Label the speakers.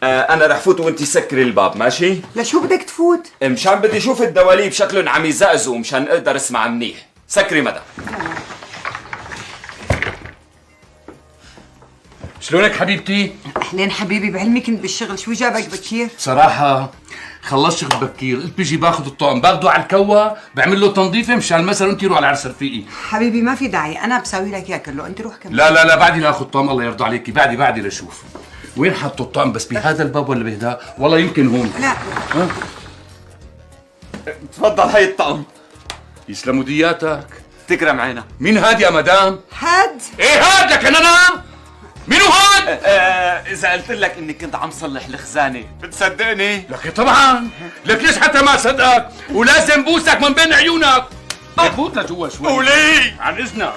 Speaker 1: انا رح فوت وانت سكري الباب، ماشي؟
Speaker 2: لشو بدك تفوت؟
Speaker 1: مشان بدي اشوف الدواليب شكلهم عم يزقزقوا مشان اقدر اسمع منيح. سكري مدام.
Speaker 3: شلونك حبيبتي؟
Speaker 2: اهلين حبيبي، بعلمي كنت بالشغل، شو جابك بكير؟
Speaker 3: صراحة خلصت شغل بكير، قلت بيجي باخذ الطقم باخده على الكوا، بعمل له تنظيفه مشان المسا وانت روح على عرس رفيقي.
Speaker 2: حبيبي ما في داعي، انا بساوي لك اياه كله، انت روح كمل.
Speaker 3: لا بعدي لاخذ طقم، الله يرضى عليكي، بعدي لشوف وين حطوا الطقم، بس بهذا الباب ولا بهدا؟ والله يمكن هون.
Speaker 2: لا
Speaker 3: ها؟
Speaker 1: تفضل هاي الطقم.
Speaker 3: يسلموا دياتك.
Speaker 1: تكرم عينك.
Speaker 3: مين هاد يا مدام؟
Speaker 2: هاد
Speaker 3: ايه هاد لك انا؟ مين هاد؟
Speaker 1: اذا قلت لك اني كنت عم صلح الخزانه بتصدقني؟
Speaker 3: لك طبعا، لك ليش حتى ما صدقك؟ ولازم بوسك من بين عيونك. لك فوت لجوا شوي.
Speaker 1: وليه؟
Speaker 3: عن اذنك.